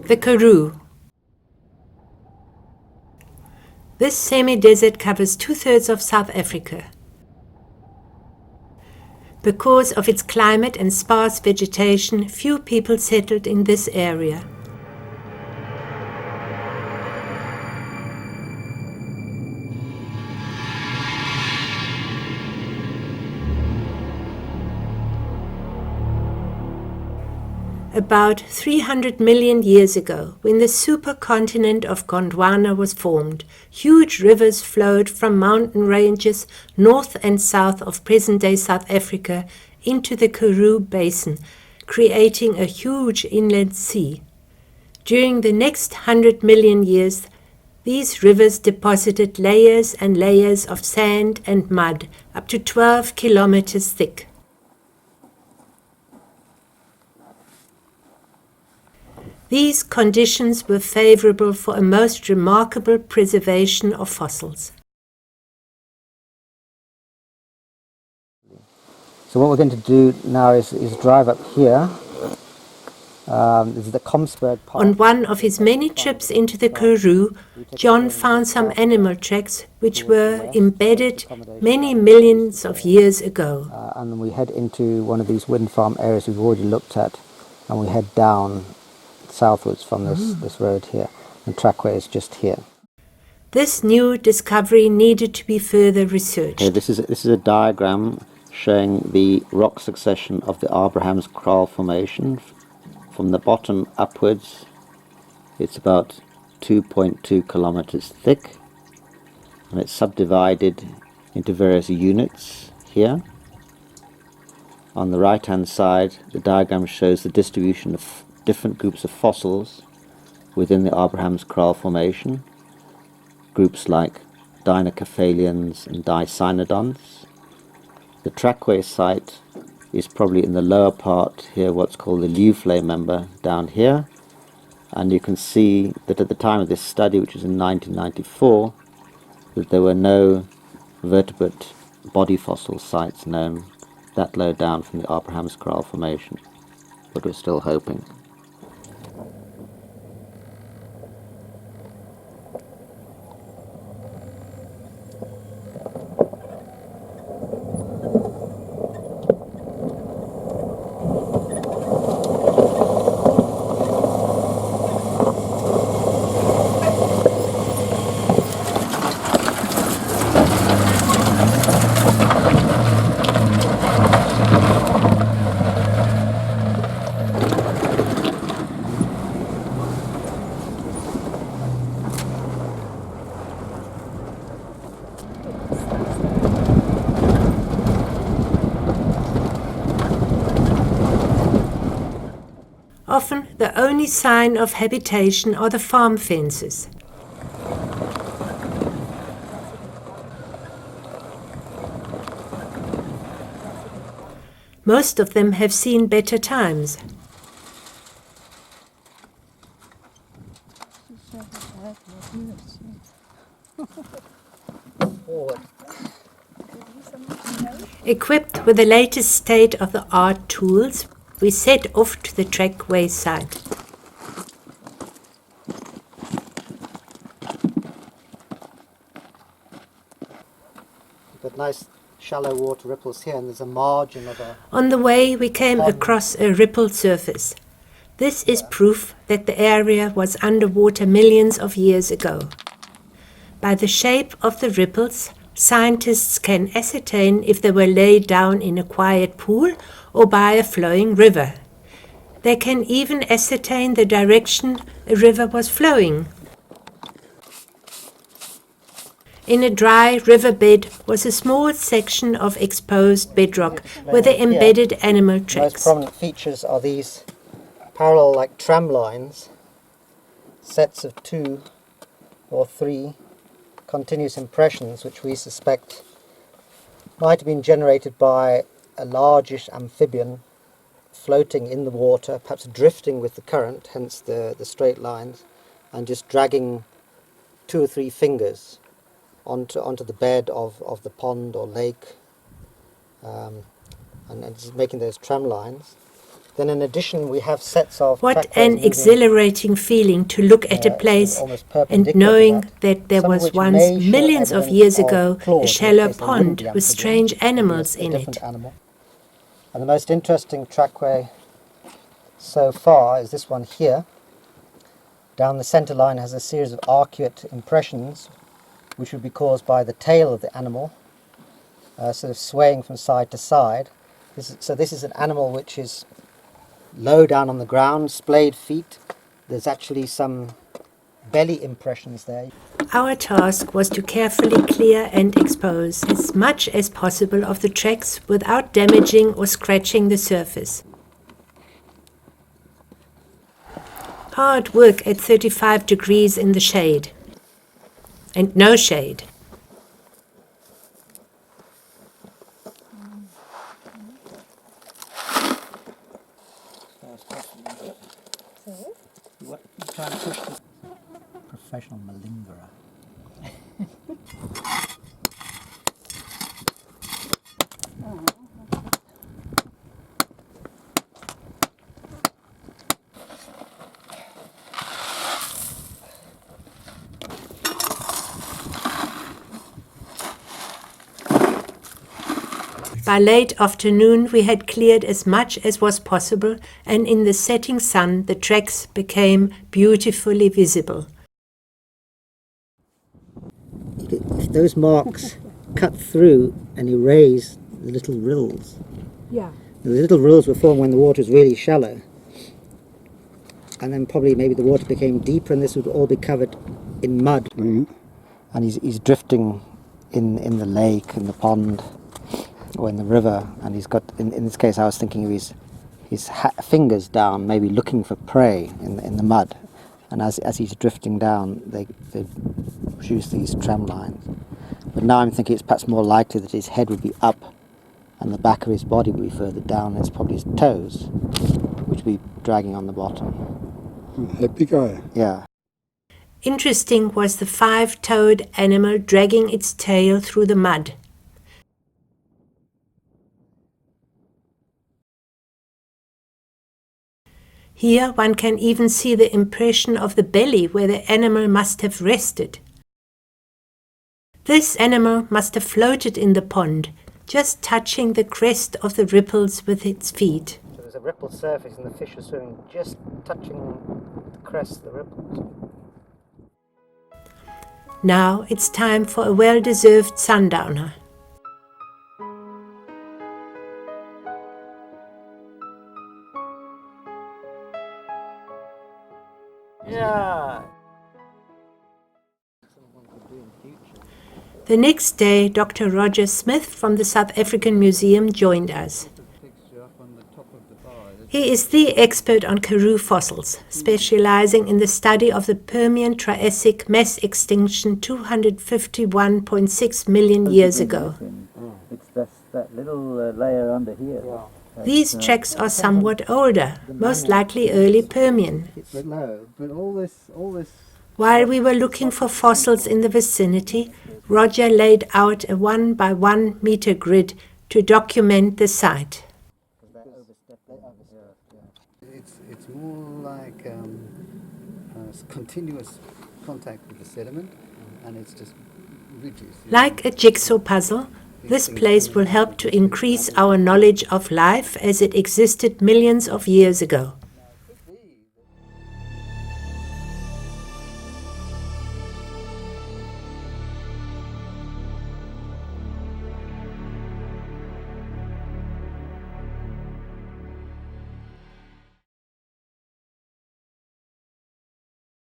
The Karoo. This semi-desert covers 2/3 of South Africa. Because of its climate and sparse vegetation, few people settled in this area. About 300 million years ago, when the supercontinent of Gondwana was formed, huge rivers flowed from mountain ranges north and south of present-day South Africa into the Karoo Basin, creating a huge inland sea. During the next 100 million years, these rivers deposited layers and layers of sand and mud, up to 12 kilometers thick. These conditions were favorable for a most remarkable preservation of fossils. So what we're going to do now is drive up here. This is the Komsberg Path. On one of his many trips into the Karoo, John found some animal tracks which were embedded many millions of years ago. And then we head into one of these wind farm areas we've already looked at, and we head down southwards from this road here. The trackway is just here. This new discovery needed to be further researched. Okay, this is a diagram showing the rock succession of the Abraham's Kraal Formation. From the bottom upwards, it's about 2.2 kilometers thick, and it's subdivided into various units here. On the right hand side, the diagram shows the distribution of different groups of fossils within the Abraham's Kraal Formation, groups like Dinocephalians and Dicynodonts. The trackway site is probably in the lower part here, what's called the Liufley member down here, and you can see that at the time of this study, which was in 1994, that there were no vertebrate body fossil sites known that low down from the Abraham's Kraal Formation, but we're still hoping. Often the only sign of habitation are the farm fences. Most of them have seen better times. Equipped with the latest state-of-the-art tools, we set off to the trackway site. But nice shallow water ripples here, and there's a margin of a... On the way, we came across a rippled surface. This is proof that the area was underwater millions of years ago. By the shape of the ripples, scientists can ascertain if they were laid down in a quiet pool or by a flowing river. They can even ascertain the direction a river was flowing. In a dry riverbed was a small section of exposed bedrock with the embedded animal The tracks. most prominent features are these parallel like tram lines, sets of 2 or 3 continuous impressions which we suspect might have been generated by a largish amphibian floating in the water, perhaps drifting with the current, hence the straight lines, and just dragging 2 or 3 fingers onto the bed of the pond or lake, and just making those tram lines. Then in addition we have sets of What trackways an moving, exhilarating feeling to look at a place almost and perpendicular to knowing that there some of was which once may show millions of evidence years of ago claws. a In shallow this case, they wouldn't pond be with amphibian, strange it would be animals a in different it. animal. And the most interesting trackway so far is this one here. Down the centre line has a series of arcuate impressions which would be caused by the tail of the animal sort of swaying from side to side. This is an animal which is low down on the ground, splayed feet. There's actually some belly impressions there. Our task was to carefully clear and expose as much as possible of the tracks without damaging or scratching the surface. Hard work at 35 degrees in the shade. And no shade. Professional malingerer. By late afternoon we had cleared as much as was possible, and in the setting sun the tracks became beautifully visible. If those marks cut through and erase the little rills. Yeah. The little rills were formed when the water was really shallow. And then probably maybe the water became deeper and this would all be covered in mud. Mm-hmm. And he's drifting in the lake, in the pond, or in the river, and he's got, in this case I was thinking of his fingers down, maybe looking for prey in the mud, and as he's drifting down they produce these trem lines. But now I'm thinking it's perhaps more likely that his head would be up and the back of his body would be further down, and it's probably his toes which would be dragging on the bottom. Happy guy. Yeah. Interesting was the 5-toed animal dragging its tail through the mud. Here one can even see the impression of the belly where the animal must have rested. This animal must have floated in the pond, just touching the crest of the ripples with its feet. So there's a rippled surface and the fish are swimming just touching the crest of the ripples. Now it's time for a well-deserved sundowner. Yeah. The next day, Dr. Roger Smith from the South African Museum joined us. He is the expert on Karoo fossils, specializing in the study of the Permian-Triassic mass extinction 251.6 million years ago. It's that little layer under here. These tracks are somewhat older, most likely early Permian. It's low, but all this. While we were looking for fossils in the vicinity, Roger laid out a 1 by 1 meter grid to document the site. It's more like continuous contact with the sediment, and it's just ridges. Like a jigsaw puzzle, this place will help to increase our knowledge of life as it existed millions of years ago.